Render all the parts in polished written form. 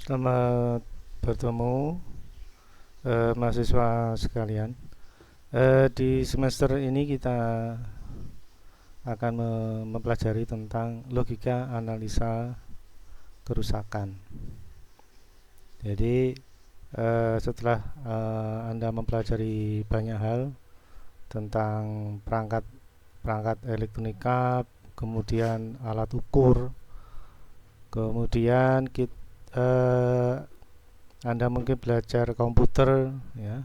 Selamat bertemu mahasiswa sekalian. Di semester ini kita akan mempelajari tentang logika analisa kerusakan. Jadi setelah Anda mempelajari banyak hal tentang perangkat elektronika, kemudian alat ukur, kemudian Anda mungkin belajar komputer, ya.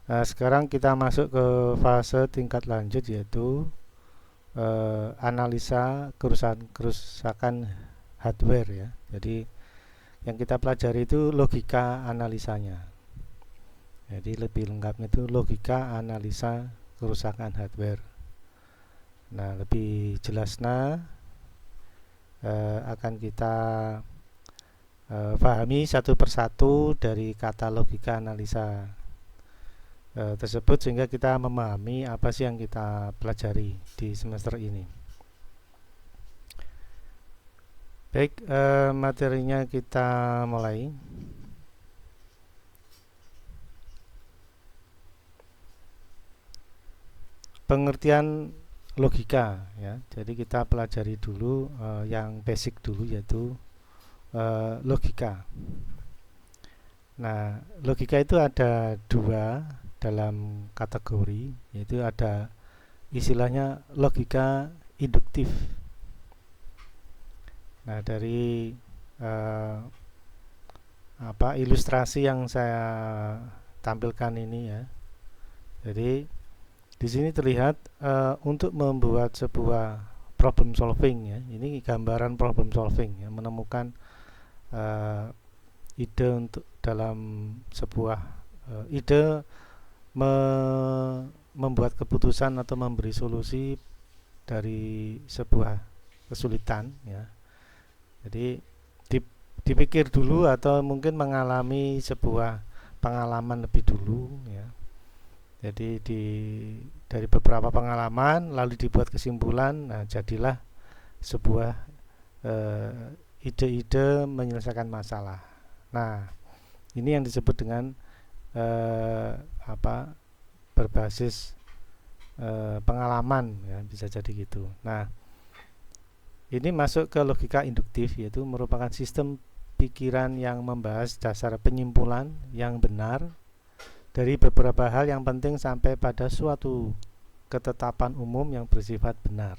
Nah, sekarang kita masuk ke fase tingkat lanjut, yaitu analisa kerusakan hardware, ya. Jadi yang kita pelajari itu logika analisanya. Jadi lebih lengkapnya itu logika analisa kerusakan hardware. Nah, lebih jelasnya akan kita pahami satu persatu dari kata logika analisa tersebut, sehingga kita memahami apa sih yang kita pelajari di semester ini. Baik, materinya kita mulai. Pengertian logika, ya. Jadi kita pelajari dulu yang basic dulu, yaitu logika. Nah, logika itu ada dua dalam kategori, yaitu ada istilahnya logika induktif. Nah, dari ilustrasi yang saya tampilkan ini, ya. Jadi di sini terlihat untuk membuat sebuah problem solving, ya. Ini gambaran problem solving, ya, menemukan ide untuk dalam sebuah ide membuat keputusan atau memberi solusi dari sebuah kesulitan, ya. Jadi dipikir dulu atau mungkin mengalami sebuah pengalaman lebih dulu, ya. Jadi dari beberapa pengalaman lalu dibuat kesimpulan. Nah, jadilah sebuah ide-ide menyelesaikan masalah. Nah, ini yang disebut dengan berbasis pengalaman, ya, bisa jadi gitu. Nah, ini masuk ke logika induktif, yaitu merupakan sistem pikiran yang membahas dasar penyimpulan yang benar dari beberapa hal yang penting sampai pada suatu ketetapan umum yang bersifat benar,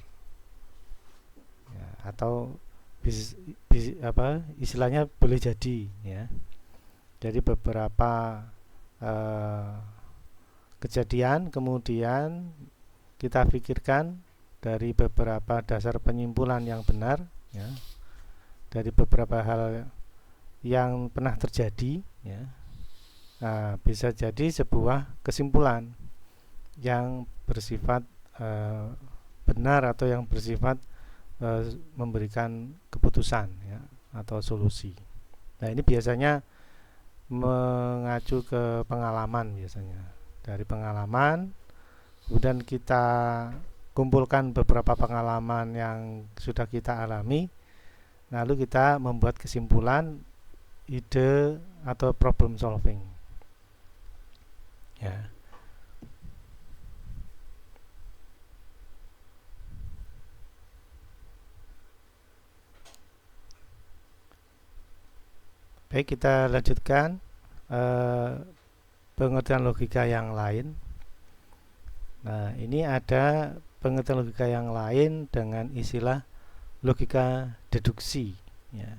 ya, atau istilahnya boleh jadi, ya. Jadi beberapa kejadian kemudian kita pikirkan dari beberapa dasar penyimpulan yang benar, ya, dari beberapa hal yang pernah terjadi, ya. Nah, bisa jadi sebuah kesimpulan yang bersifat benar atau yang bersifat memberikan keputusan, ya, atau solusi. Nah, ini biasanya mengacu ke pengalaman, biasanya dari pengalaman kemudian kita kumpulkan beberapa pengalaman yang sudah kita alami, lalu kita membuat kesimpulan, ide atau problem solving, ya. Baik, kita lanjutkan pengertian logika yang lain. Nah, ini ada pengertian logika yang lain dengan istilah logika deduksi, ya.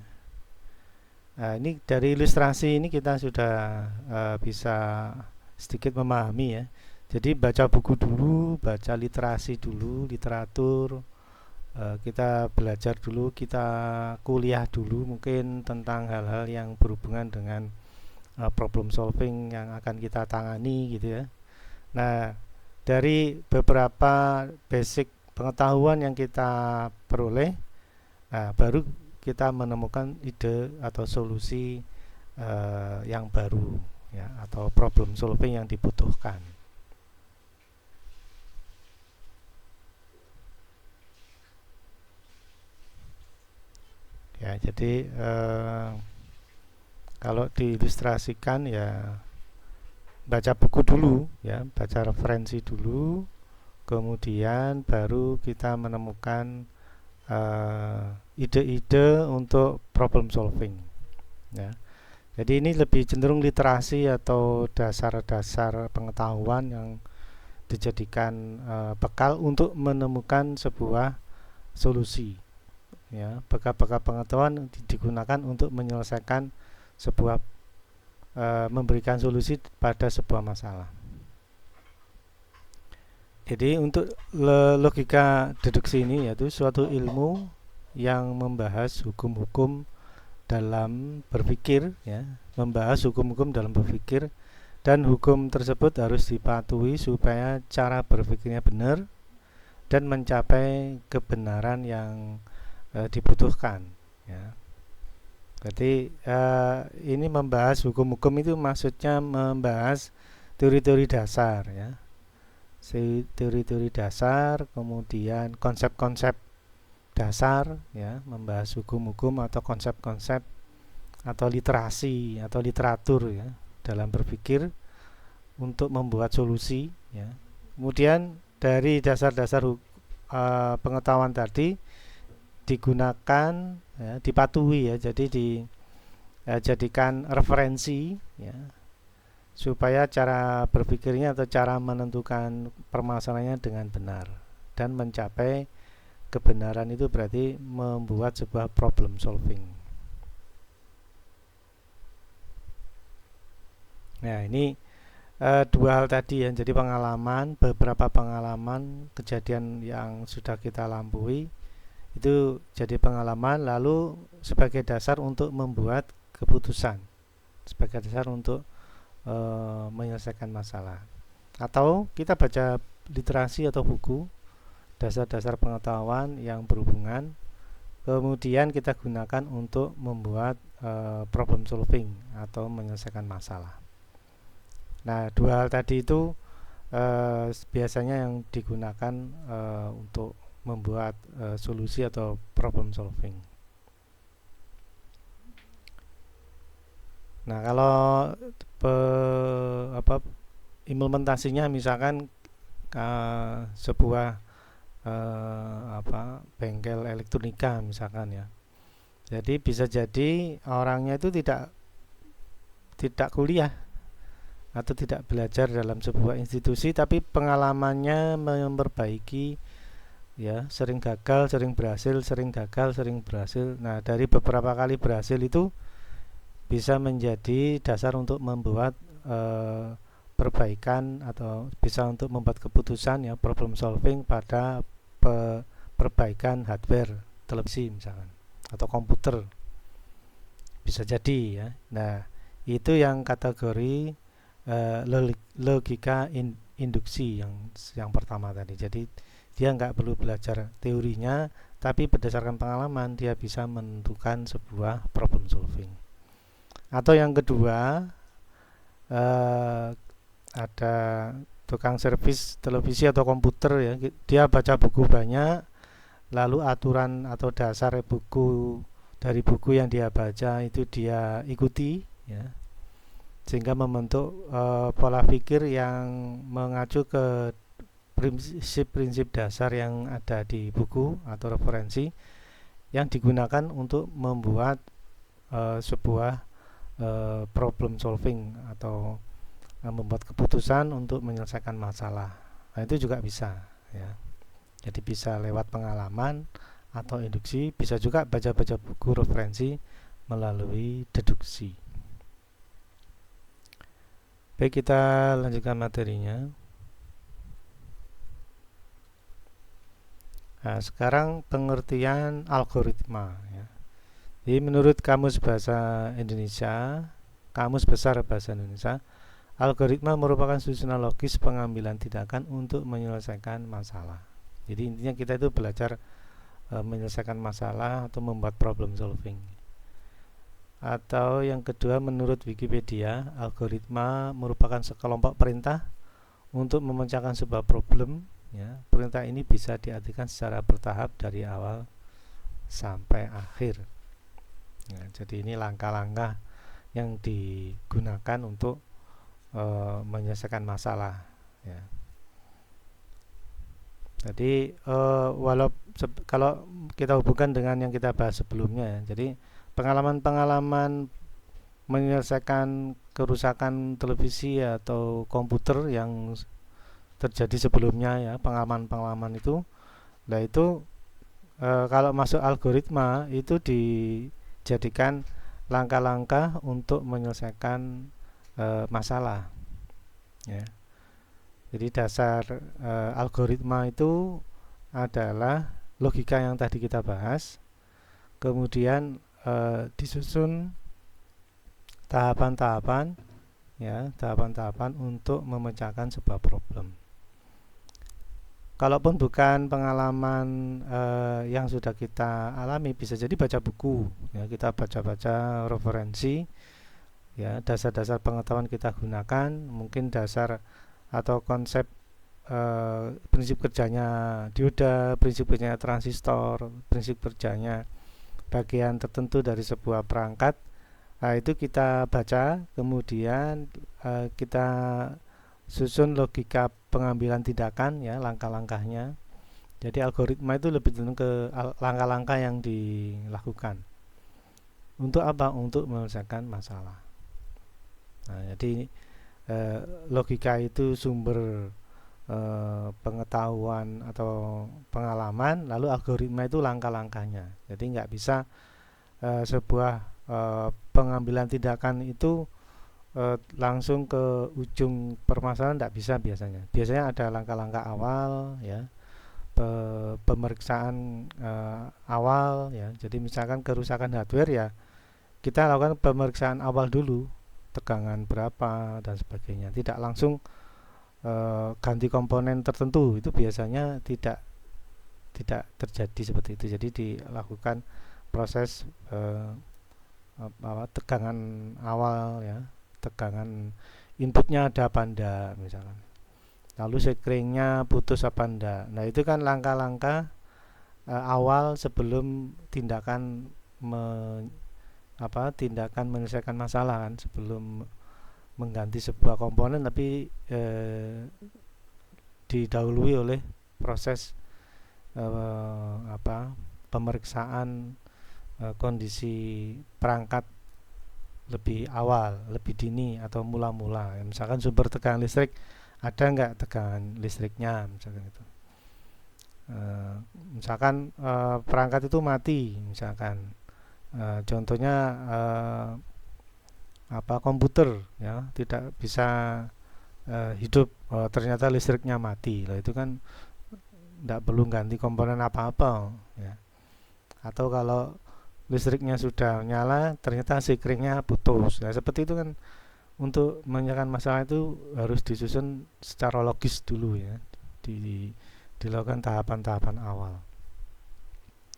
Nah, ini dari ilustrasi ini kita sudah bisa sedikit memahami, ya. Jadi baca buku dulu, baca literasi dulu, literatur, kita belajar dulu, kita kuliah dulu mungkin tentang hal-hal yang berhubungan dengan problem solving yang akan kita tangani, gitu, ya. Nah, dari beberapa basic pengetahuan yang kita peroleh, nah, baru kita menemukan ide atau solusi yang baru, ya, atau problem solving yang dibutuhkan. Ya, jadi Kalau diilustrasikan ya baca buku dulu ya, baca referensi dulu, kemudian baru kita menemukan ide-ide untuk problem solving ya. Jadi ini lebih cenderung literasi atau dasar-dasar pengetahuan yang dijadikan bekal untuk menemukan sebuah solusi ya. Bekal-bekal pengetahuan digunakan untuk menyelesaikan sebuah memberikan solusi pada sebuah masalah. Jadi untuk logika deduksi ini yaitu suatu ilmu yang membahas hukum-hukum dalam berpikir ya, membahas hukum-hukum dalam berpikir, dan hukum tersebut harus dipatuhi supaya cara berpikirnya benar dan mencapai kebenaran yang dibutuhkan ya. Jadi ini membahas hukum-hukum itu maksudnya membahas teori-teori dasar ya, teori-teori dasar, kemudian konsep-konsep dasar ya, membahas hukum-hukum atau konsep-konsep atau literasi atau literatur ya dalam berpikir untuk membuat solusi ya. Kemudian dari dasar-dasar pengetahuan tadi digunakan ya, dipatuhi ya, jadi dijadikan referensi ya, supaya cara berpikirnya atau cara menentukan permasalahannya dengan benar dan mencapai kebenaran. Itu berarti membuat sebuah problem solving. Nah ini dua hal tadi ya, jadi pengalaman, beberapa pengalaman kejadian yang sudah kita lampaui itu jadi pengalaman, lalu sebagai dasar untuk membuat keputusan, sebagai dasar untuk menyelesaikan masalah. Atau kita baca literasi atau buku dasar-dasar pengetahuan yang berhubungan, kemudian kita gunakan untuk membuat problem solving atau menyelesaikan masalah. Nah dua hal tadi itu biasanya yang digunakan untuk membuat solusi atau problem solving. Nah kalau implementasinya misalkan sebuah bengkel elektronika misalkan ya, jadi bisa jadi orangnya itu tidak kuliah atau tidak belajar dalam sebuah institusi, tapi pengalamannya memperbaiki ya, sering gagal, sering berhasil, sering gagal, sering berhasil. Nah dari beberapa kali berhasil itu bisa menjadi dasar untuk membuat perbaikan atau bisa untuk membuat keputusan ya, problem solving pada perbaikan hardware televisi misalkan atau komputer, bisa jadi ya. Nah itu yang kategori logika induksi yang pertama tadi. Jadi dia nggak perlu belajar teorinya, tapi berdasarkan pengalaman dia bisa menentukan sebuah problem solving. Atau yang kedua ada tukang servis televisi atau komputer ya, dia baca buku banyak, lalu aturan atau dasar buku dari buku yang dia baca itu dia ikuti ya, sehingga membentuk pola pikir yang mengacu ke prinsip-prinsip dasar yang ada di buku atau referensi yang digunakan untuk membuat sebuah problem solving atau membuat keputusan untuk menyelesaikan masalah. Nah itu juga bisa ya. Jadi bisa lewat pengalaman atau induksi, bisa juga baca-baca buku referensi melalui deduksi. Baik, kita lanjutkan materinya. Nah, sekarang pengertian algoritma ya. Jadi menurut Kamus Bahasa Indonesia, Kamus Besar Bahasa Indonesia, algoritma merupakan susunan logis pengambilan tindakan untuk menyelesaikan masalah. Jadi intinya kita itu belajar menyelesaikan masalah atau membuat problem solving. Atau yang kedua, menurut Wikipedia, algoritma merupakan sekelompok perintah untuk memecahkan sebuah problem ya. Perintah ini bisa diartikan secara bertahap dari awal sampai akhir ya, jadi ini langkah-langkah yang digunakan untuk menyelesaikan masalah ya. Jadi kalau kita hubungkan dengan yang kita bahas sebelumnya ya, jadi pengalaman-pengalaman menyelesaikan kerusakan televisi atau komputer yang terjadi sebelumnya ya, pengalaman-pengalaman itu, nah itu kalau masuk algoritma itu dijadikan langkah-langkah untuk menyelesaikan masalah ya. Jadi dasar algoritma itu adalah logika yang tadi kita bahas, kemudian disusun tahapan-tahapan ya, tahapan-tahapan untuk memecahkan sebuah problem. Kalaupun bukan pengalaman yang sudah kita alami, bisa jadi baca buku ya, kita baca-baca referensi ya, dasar-dasar pengetahuan kita gunakan, mungkin dasar atau konsep prinsip kerjanya dioda, prinsip kerjanya transistor, prinsip kerjanya bagian tertentu dari sebuah perangkat. Nah, itu kita baca, kemudian kita susun logika pengambilan tindakan ya, langkah-langkahnya. Jadi algoritma itu lebih cenderung ke langkah-langkah yang dilakukan. Untuk apa? Untuk menyelesaikan masalah. Nah, jadi logika itu sumber pengetahuan atau pengalaman, lalu algoritma itu langkah-langkahnya. Jadi nggak bisa sebuah pengambilan tindakan itu langsung ke ujung permasalahan, tidak bisa biasanya. Biasanya ada langkah-langkah awal ya, pemeriksaan awal ya. Jadi misalkan kerusakan hardware ya, kita lakukan pemeriksaan awal dulu, tegangan berapa dan sebagainya. Tidak langsung ganti komponen tertentu, itu biasanya tidak terjadi seperti itu. Jadi dilakukan proses tegangan awal ya, tegangan inputnya ada apa enggak misalkan, lalu sekringnya putus apa enggak. Nah itu kan langkah-langkah awal sebelum tindakan tindakan menyelesaikan masalah kan, sebelum mengganti sebuah komponen, tapi didahului oleh proses pemeriksaan kondisi perangkat lebih awal, lebih dini atau mula-mula. Misalkan sumber tegangan listrik, ada nggak tegangan listriknya, misalkan itu. Misalkan perangkat itu mati, misalkan contohnya komputer ya tidak bisa hidup, ternyata listriknya mati. Lah itu kan tidak perlu ganti komponen apa-apa ya. Atau kalau listriknya sudah nyala, ternyata sekringnya putus. Nah, seperti itu kan, untuk menyelesaikan masalah itu harus disusun secara logis dulu ya, dilakukan tahapan-tahapan awal.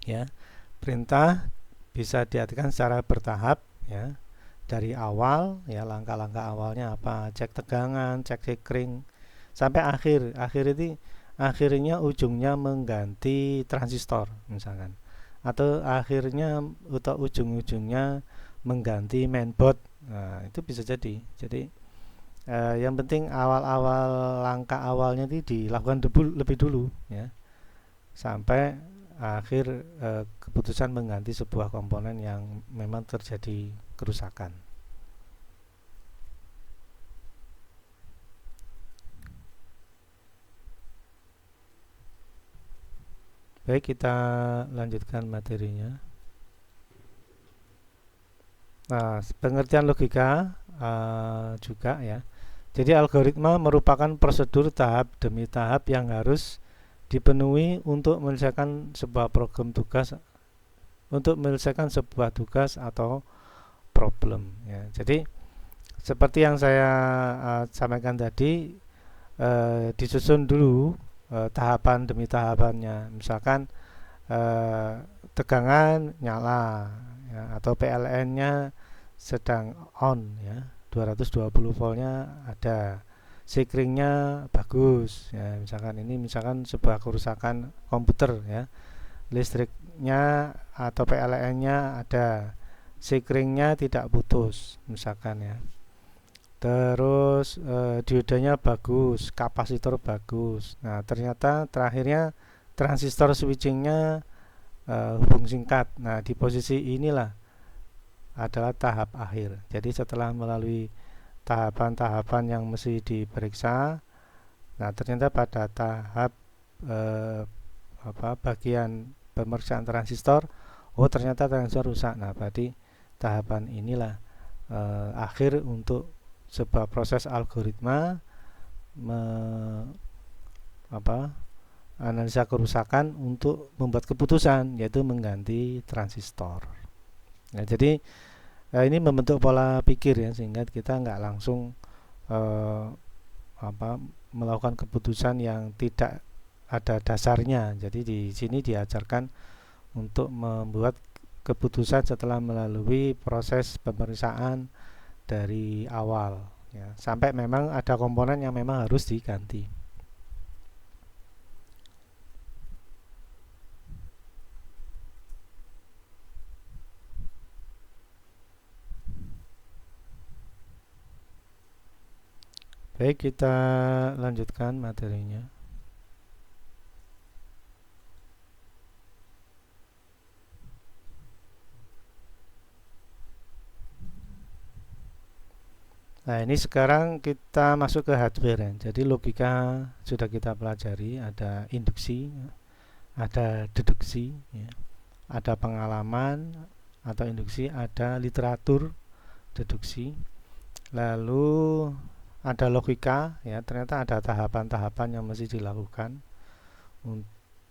Ya, perintah bisa diartikan secara bertahap ya, dari awal ya, langkah-langkah awalnya apa, cek tegangan, cek sekring, sampai akhirnya ujungnya mengganti transistor misalkan, atau akhirnya atau ujung-ujungnya mengganti mainboard. Nah, itu bisa jadi. Jadi yang penting awal-awal langkah awalnya itu dilakukan lebih dulu ya, sampai akhir keputusan mengganti sebuah komponen yang memang terjadi kerusakan. Baik, kita lanjutkan materinya. Nah, pengertian logika juga ya. Jadi algoritma merupakan prosedur tahap demi tahap yang harus dipenuhi untuk menyelesaikan sebuah tugas atau problem ya. Jadi seperti yang saya sampaikan tadi, disusun dulu tahapan demi tahapannya. Misalkan tegangan nyala ya, atau PLN-nya sedang on ya, 220 voltnya ada, sekringnya bagus ya, misalkan sebuah kerusakan komputer ya, listriknya atau PLN-nya ada, sekringnya tidak putus misalkan ya. Terus diodanya bagus, kapasitor bagus. Nah ternyata terakhirnya transistor switchingnya hubung singkat. Nah di posisi inilah adalah tahap akhir. Jadi setelah melalui tahapan-tahapan yang mesti diperiksa, nah ternyata pada tahap bagian pemeriksaan transistor, oh ternyata transistor rusak. Nah berarti tahapan inilah akhir untuk sebuah proses algoritma analisa kerusakan untuk membuat keputusan, yaitu mengganti transistor. Nah, jadi ini membentuk pola pikir ya, sehingga kita nggak langsung melakukan keputusan yang tidak ada dasarnya. Jadi di sini diajarkan untuk membuat keputusan setelah melalui proses pemeriksaan dari awal ya, sampai memang ada komponen yang memang harus diganti. Baik, kita lanjutkan materinya. Nah ini sekarang kita masuk ke hardware ya. Jadi logika sudah kita pelajari, ada induksi, ada deduksi ya. Ada pengalaman atau induksi, ada literatur deduksi, lalu ada logika ya. Ternyata ada tahapan-tahapan yang mesti dilakukan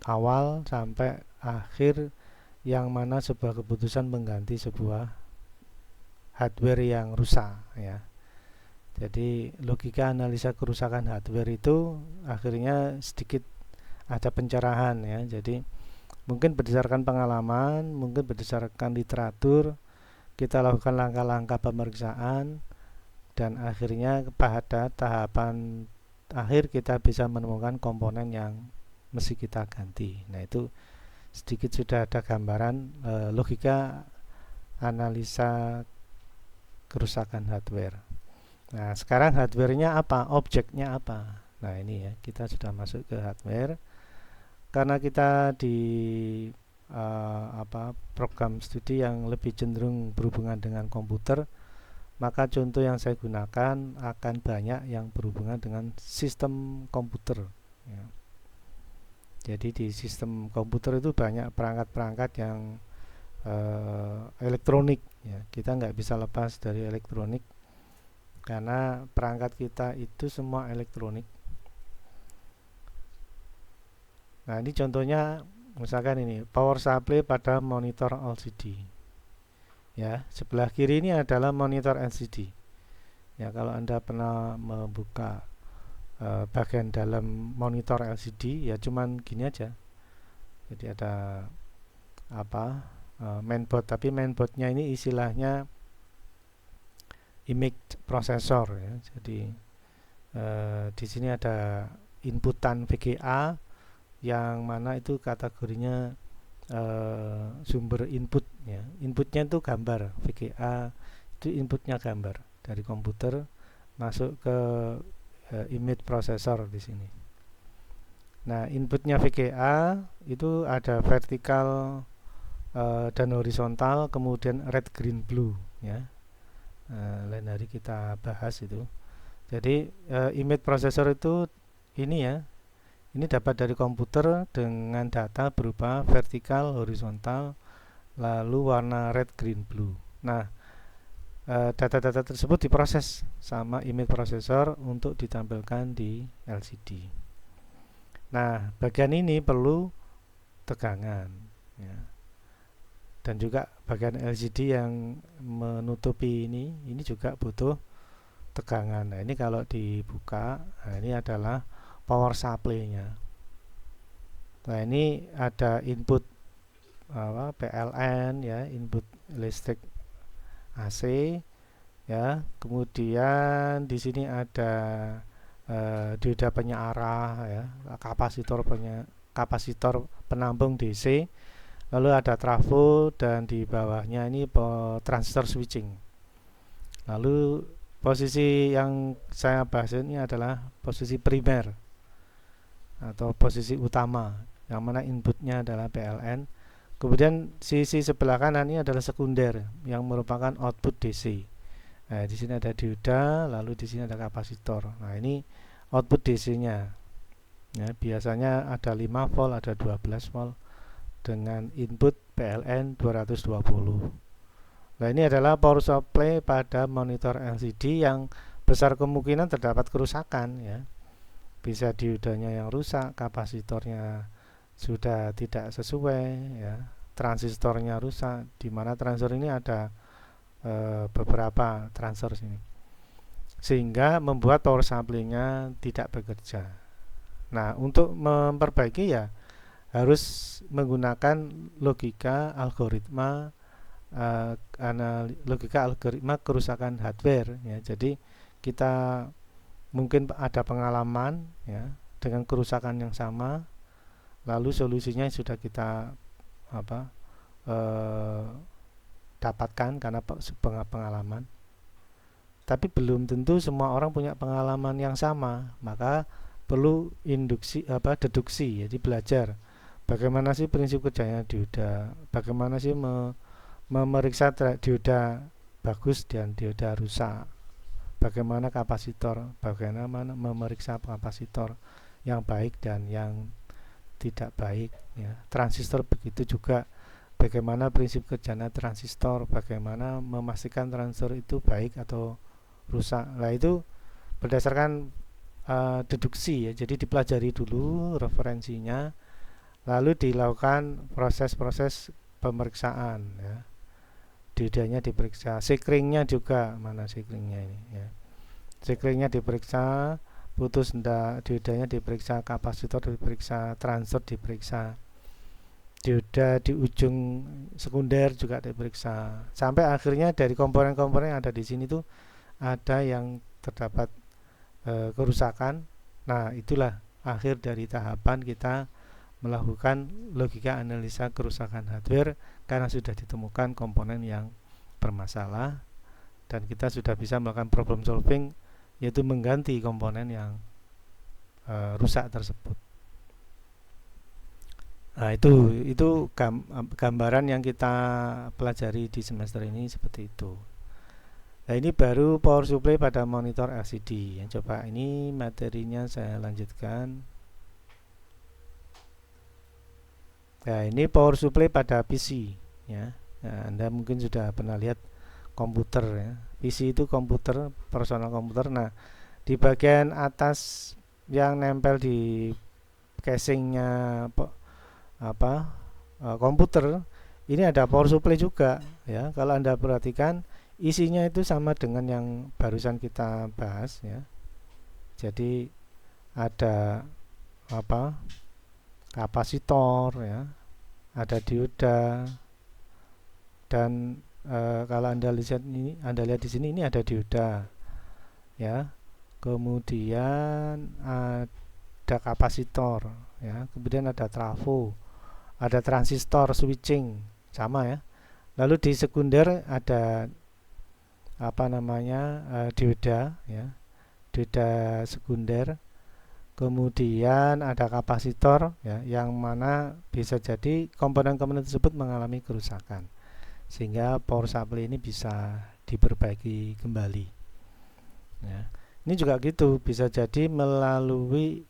awal sampai akhir, yang mana sebuah keputusan mengganti sebuah hardware yang rusak ya. Jadi logika analisa kerusakan hardware itu akhirnya sedikit ada pencerahan ya. Jadi mungkin berdasarkan pengalaman, mungkin berdasarkan literatur, kita lakukan langkah-langkah pemeriksaan, dan akhirnya pada tahapan akhir kita bisa menemukan komponen yang mesti kita ganti. Nah itu sedikit sudah ada gambaran logika analisa kerusakan hardware. Nah sekarang hardware-nya apa? Objeknya apa? Nah ini ya, kita sudah masuk ke hardware. Karena kita di program studi yang lebih cenderung berhubungan dengan komputer, maka contoh yang saya gunakan akan banyak yang berhubungan dengan sistem komputer ya. Jadi di sistem komputer itu banyak perangkat-perangkat yang elektronik ya. Kita nggak bisa lepas dari elektronik, karena perangkat kita itu semua elektronik. Nah ini contohnya, misalkan ini power supply pada monitor LCD ya. Sebelah kiri ini adalah monitor LCD ya. Kalau Anda pernah membuka bagian dalam monitor LCD ya, cuman gini aja. Jadi ada mainboard, tapi mainboardnya ini istilahnya image processor ya. Jadi di sini ada inputan VGA, yang mana itu kategorinya sumber input ya. Inputnya itu gambar, VGA itu inputnya gambar dari komputer masuk ke image processor di sini. Nah inputnya VGA itu ada vertikal dan horizontal, kemudian red, green, blue ya. Lain hari kita bahas itu. Jadi image processor itu ini ya, ini dapat dari komputer dengan data berupa vertikal, horizontal, lalu warna red, green, blue. Nah data-data tersebut diproses sama image processor untuk ditampilkan di LCD. Nah bagian ini perlu tegangan ya. Dan juga bagian LCD yang menutupi ini juga butuh tegangan. Nah ini kalau dibuka, nah ini adalah power supply-nya. Nah ini ada input PLN ya, input listrik AC ya. Kemudian di sini ada dioda penyearah ya, kapasitor penampung DC. lalu ada trafo, dan di bawahnya ini transistor switching. Lalu posisi yang saya bahas ini adalah posisi primer atau posisi utama, yang mana inputnya adalah PLN. Kemudian sisi sebelah kanan ini adalah sekunder yang merupakan output DC. Nah, di sini ada dioda, lalu di sini ada kapasitor. Nah, ini output DC-nya. Ya, biasanya ada 5 volt, ada 12 volt dengan input PLN 220. Nah, ini adalah power supply pada monitor LCD yang besar kemungkinan terdapat kerusakan, ya. Bisa diodanya yang rusak, kapasitornya sudah tidak sesuai, ya. Transistornya rusak, di mana transistor ini ada beberapa transistor sini, sehingga membuat power supply-nya tidak bekerja. Nah, untuk memperbaiki ya harus menggunakan logika algoritma kerusakan hardware, ya. Jadi kita mungkin ada pengalaman, ya, dengan kerusakan yang sama, lalu solusinya sudah kita dapatkan karena pengalaman. Tapi belum tentu semua orang punya pengalaman yang sama, maka perlu deduksi, jadi belajar bagaimana sih prinsip kerjanya dioda, bagaimana sih memeriksa dioda bagus dan dioda rusak, bagaimana kapasitor, bagaimana memeriksa kapasitor yang baik dan yang tidak baik, ya. Transistor begitu juga, bagaimana prinsip kerjanya transistor, bagaimana memastikan transistor itu baik atau rusak. Nah, itu berdasarkan deduksi, ya. Jadi dipelajari dulu referensinya, lalu dilakukan proses-proses pemeriksaan, ya. Diodanya diperiksa, sekringnya juga, mana sekringnya ini, ya. Sekringnya diperiksa, putus enggak, diodanya diperiksa, kapasitor diperiksa, transistor diperiksa, dioda di ujung sekunder juga diperiksa, sampai akhirnya dari komponen-komponen yang ada di sini tuh ada yang terdapat kerusakan. Nah, itulah akhir dari tahapan kita melakukan logika analisa kerusakan hardware, karena sudah ditemukan komponen yang bermasalah dan kita sudah bisa melakukan problem solving, yaitu mengganti komponen yang rusak tersebut. Nah, itu gambaran yang kita pelajari di semester ini seperti itu. Nah, ini baru power supply pada monitor LCD. Coba ini materinya saya lanjutkan. Nah, ini power supply pada PC, ya. Nah, Anda mungkin sudah pernah lihat komputer, ya. PC itu komputer, personal komputer. Nah, di bagian atas yang nempel di casingnya komputer ini ada power supply juga, ya. Kalau Anda perhatikan isinya itu sama dengan yang barusan kita bahas, ya. Jadi ada kapasitor, ya, ada dioda, dan kalau Anda lihat di sini ini ada dioda, ya. Kemudian ada kapasitor, ya. Kemudian ada trafo, ada transistor switching, sama, ya. Lalu di sekunder ada dioda, ya. Dioda sekunder. Kemudian ada kapasitor, ya, yang mana bisa jadi komponen-komponen tersebut mengalami kerusakan, sehingga power supply ini bisa diperbaiki kembali, ya. Ini juga gitu, bisa jadi melalui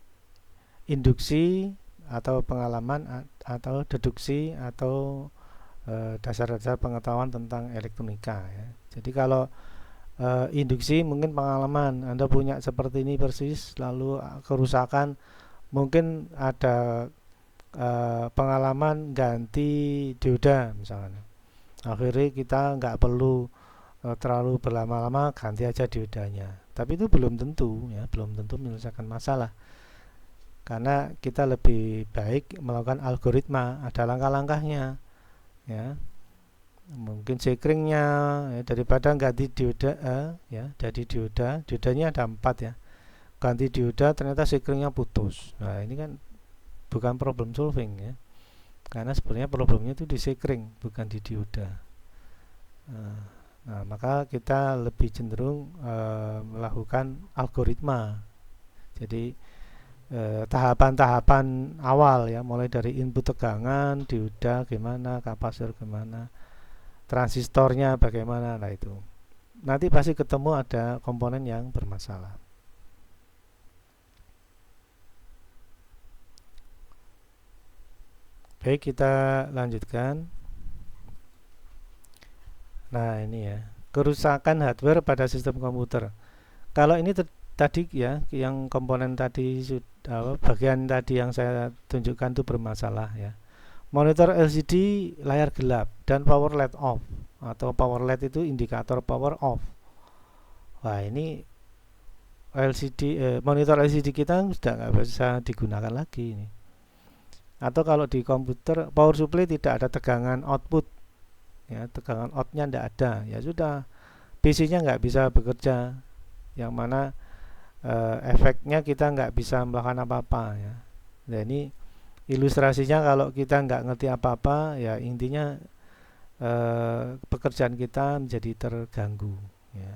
induksi atau pengalaman atau deduksi atau dasar-dasar pengetahuan tentang elektronika, ya. Jadi kalau induksi mungkin pengalaman, Anda punya seperti ini persis, lalu kerusakan, mungkin ada pengalaman ganti dioda misalnya. Akhirnya kita nggak perlu terlalu berlama-lama, ganti aja diodanya. Tapi itu belum tentu, ya, belum tentu menyelesaikan masalah. Karena kita lebih baik melakukan algoritma, ada langkah-langkahnya, ya. Mungkin sekringnya, ya, daripada ganti dioda, ya, jadi diodanya ada 4, ya. Ganti dioda ternyata sekringnya putus. Nah, ini kan bukan problem solving, ya. karena sebenarnya problemnya itu di sekring bukan di dioda. Nah, maka kita lebih cenderung melakukan algoritma. Jadi tahapan-tahapan awal ya, mulai dari input tegangan, dioda gimana, kapasitor gimana, transistornya bagaimana. Nah itu nanti pasti ketemu ada komponen yang bermasalah. Baik, kita lanjutkan. Nah ini ya, kerusakan hardware pada sistem komputer. Kalau ini tadi ya, yang komponen tadi bagian tadi yang saya tunjukkan itu bermasalah ya. Monitor LCD layar gelap dan power LED off, atau power LED itu indikator power off. Wah ini monitor LCD kita sudah nggak bisa digunakan lagi ini. Atau kalau di komputer power supply tidak ada tegangan output ya, tegangan outnya tidak ada, ya sudah PC-nya nggak bisa bekerja, yang mana efeknya kita nggak bisa melakukan apa-apa ya. Nah ini ilustrasinya kalau kita nggak ngerti apa-apa ya, intinya pekerjaan kita menjadi terganggu ya.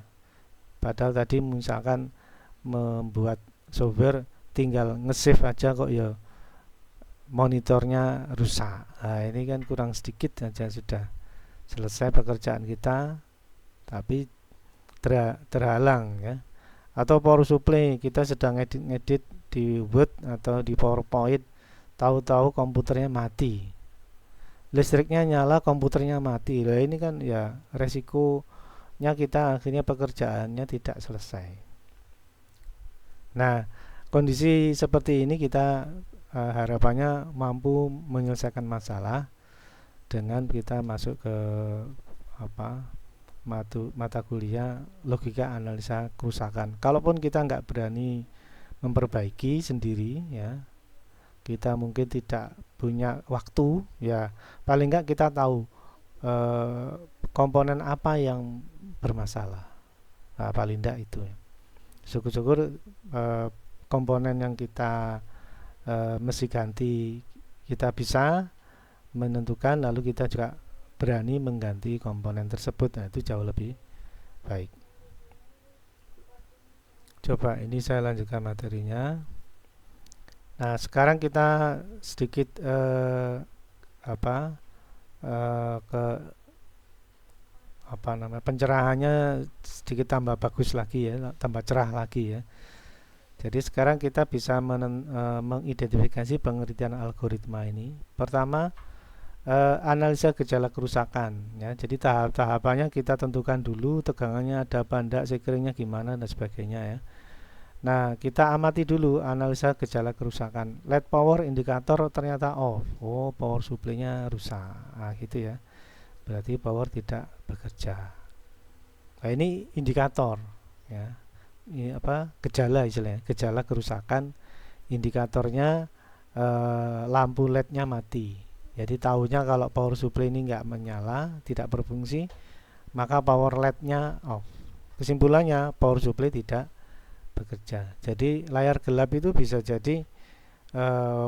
Padahal tadi misalkan membuat software tinggal nge-save aja kok ya monitornya rusak. Nah ini kan kurang sedikit saja sudah selesai pekerjaan kita, tapi terhalang ya. Atau power supply, kita sedang ngedit di Word atau di PowerPoint, tahu-tahu komputernya mati, listriknya nyala, komputernya mati. Nah ini kan ya resikonya, kita akhirnya pekerjaannya tidak selesai. Nah kondisi seperti ini kita harapannya mampu menyelesaikan masalah dengan kita masuk ke mata kuliah logika analisa kerusakan. Kalaupun kita nggak berani memperbaiki sendiri ya, kita mungkin tidak punya waktu ya, paling nggak kita tahu komponen apa yang bermasalah. Nah, paling nggak itu ya. Syukur-syukur komponen yang kita mesti ganti kita bisa menentukan, lalu kita juga berani mengganti komponen tersebut. Nah itu jauh lebih baik. Coba ini saya lanjutkan materinya. Nah sekarang kita sedikit pencerahannya sedikit tambah bagus lagi ya, tambah cerah lagi ya. Jadi sekarang kita bisa mengidentifikasi pengertian algoritma ini. Pertama, analisa gejala kerusakan ya. Jadi tahap-tahapannya kita tentukan dulu, tegangannya ada apa enggak, sekeringnya gimana dan sebagainya ya. Nah kita amati dulu analisa gejala kerusakan. LED power indikator ternyata off. Oh power supply-nya rusak. Nah gitu ya, berarti power tidak bekerja. Nah ini indikator ya, ini gejala istilahnya, gejala kerusakan. Indikatornya lampu LED-nya mati. Jadi tahunya kalau power supply ini nggak menyala, tidak berfungsi, maka power LED-nya off. Kesimpulannya power supply tidak bekerja. Jadi layar gelap itu bisa jadi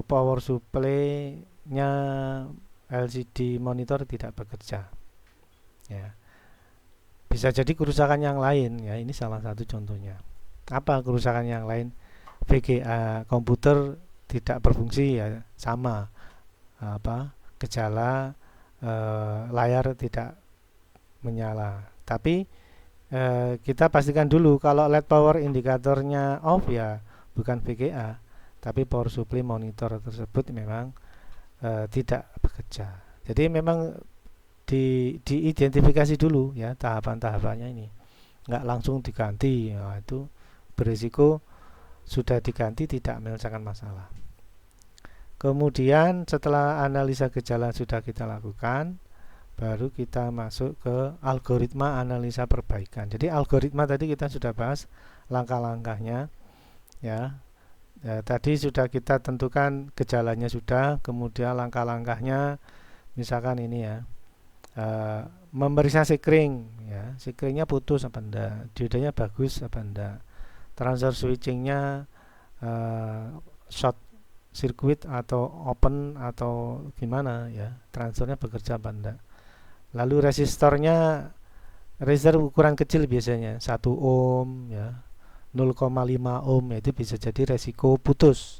power supply-nya LCD monitor tidak bekerja. Ya. Bisa jadi kerusakan yang lain ya, ini salah satu contohnya. Apa kerusakan yang lain? VGA komputer tidak berfungsi ya, sama gejala layar tidak menyala. Tapi kita pastikan dulu kalau LED power indikatornya off ya bukan VGA, tapi power supply monitor tersebut memang tidak bekerja. Jadi memang diidentifikasi dulu ya tahapan-tahapannya ini, nggak langsung diganti. Nah, itu berisiko sudah diganti tidak menyelesaikan masalah. Kemudian setelah analisa gejala sudah kita lakukan, baru kita masuk ke algoritma analisa perbaikan. Jadi algoritma tadi kita sudah bahas langkah-langkahnya ya. Tadi sudah kita tentukan gejalanya sudah, kemudian langkah-langkahnya misalkan ini ya, memeriksa sekring ya, sekringnya putus apa enggak, diodanya bagus apa enggak, transfer switchingnya short sirkuit atau open atau gimana ya, transistornya bekerja apa enggak. Lalu resistor ukuran kecil biasanya 1 ohm ya, 0,5 ohm ya, itu bisa jadi resiko putus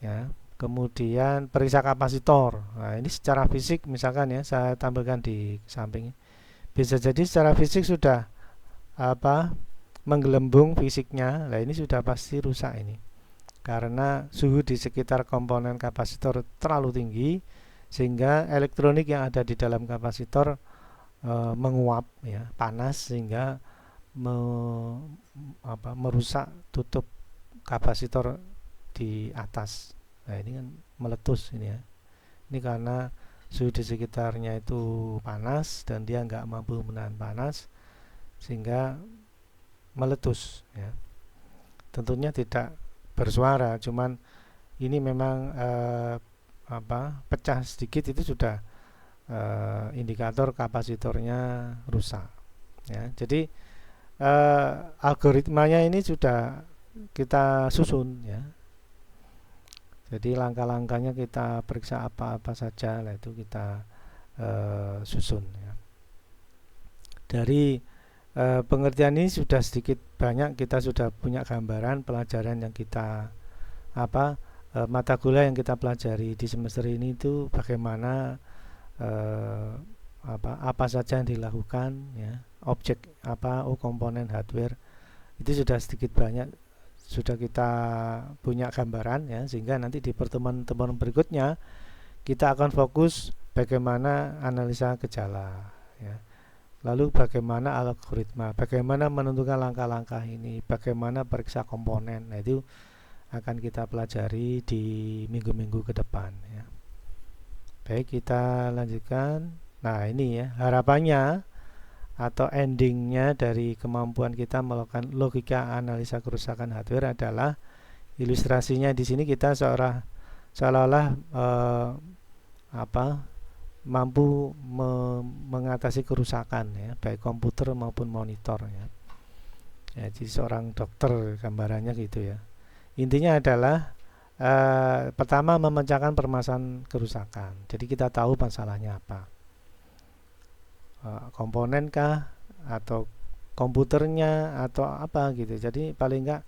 ya. Kemudian periksa kapasitor. Nah, ini secara fisik misalkan ya, saya tampilkan di samping. Bisa jadi secara fisik sudah apa menggelembung fisiknya. Nah, ini sudah pasti rusak ini. Karena suhu di sekitar komponen kapasitor terlalu tinggi sehingga elektronik yang ada di dalam kapasitor menguap ya, panas sehingga merusak tutup kapasitor di atas. Nah, ini kan meletus ini ya. Ini karena suhu di sekitarnya itu panas dan dia nggak mampu menahan panas sehingga meletus ya. Tentunya tidak bersuara, cuman ini memang pecah sedikit itu sudah indikator kapasitornya rusak ya. Jadi algoritmanya ini sudah kita susun ya. Jadi langkah-langkahnya kita periksa apa-apa saja, lah itu kita susun ya. Dari pengertian ini sudah sedikit banyak kita sudah punya gambaran pelajaran yang kita mata kuliah yang kita pelajari di semester ini itu bagaimana apa saja yang dilakukan ya, objek komponen hardware itu sudah sedikit banyak sudah kita punya gambaran ya, sehingga nanti di pertemuan-pertemuan berikutnya kita akan fokus bagaimana analisa gejala ya. Lalu bagaimana algoritma, bagaimana menentukan langkah-langkah ini, bagaimana periksa komponen. Nah, itu akan kita pelajari di minggu-minggu ke depan ya. Baik, kita lanjutkan. Nah, ini ya harapannya atau endingnya dari kemampuan kita melakukan logika analisa kerusakan hardware adalah ilustrasinya di sini kita seolah-olah mampu mengatasi kerusakan ya, baik komputer maupun monitor ya. Jadi seorang dokter gambarannya gitu ya. Intinya adalah pertama memecahkan permasalahan kerusakan. Jadi kita tahu masalahnya apa. Komponen kah atau komputernya atau apa gitu. Jadi paling enggak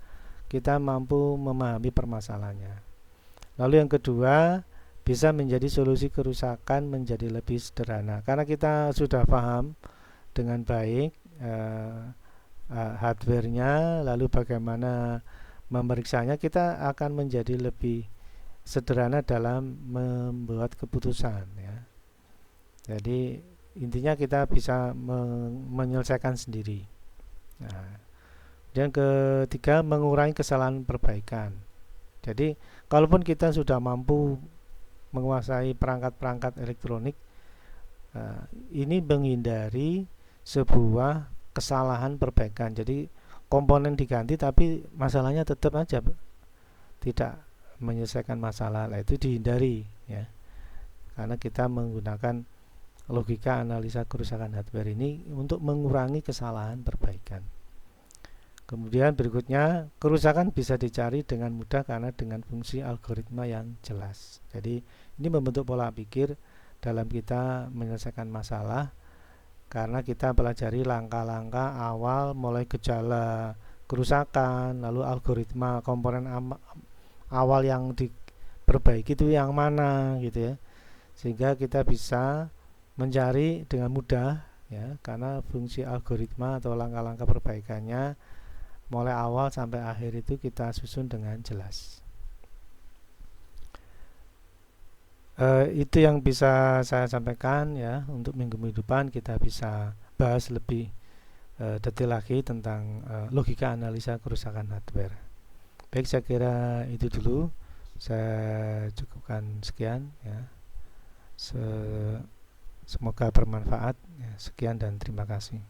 kita mampu memahami permasalahannya. Lalu yang kedua, bisa menjadi solusi kerusakan menjadi lebih sederhana. Karena kita sudah paham dengan baik hardware-nya, lalu bagaimana memeriksanya, kita akan menjadi lebih sederhana dalam membuat keputusan ya. Jadi intinya kita bisa menyelesaikan sendiri. Nah, dan ketiga, mengurangi kesalahan perbaikan. Jadi kalaupun kita sudah mampu menguasai perangkat-perangkat elektronik, ini menghindari sebuah kesalahan perbaikan. Jadi komponen diganti tapi masalahnya tetap aja tidak menyelesaikan masalah. Itu dihindari ya. Karena kita menggunakan logika analisa kerusakan hardware ini untuk mengurangi kesalahan perbaikan. Kemudian berikutnya, kerusakan bisa dicari dengan mudah karena dengan fungsi algoritma yang jelas. Jadi ini membentuk pola pikir dalam kita menyelesaikan masalah, karena kita pelajari langkah-langkah awal mulai gejala kerusakan, lalu algoritma komponen awal yang diperbaiki itu yang mana gitu ya. Sehingga kita bisa mencari dengan mudah ya, karena fungsi algoritma atau langkah-langkah perbaikannya mulai awal sampai akhir itu kita susun dengan jelas. Itu yang bisa saya sampaikan ya. Untuk minggu-minggu depan kita bisa bahas lebih detail lagi tentang logika analisa kerusakan hardware. Baik, saya kira itu dulu. Saya cukupkan sekian ya. Semoga bermanfaat ya. Sekian dan terima kasih.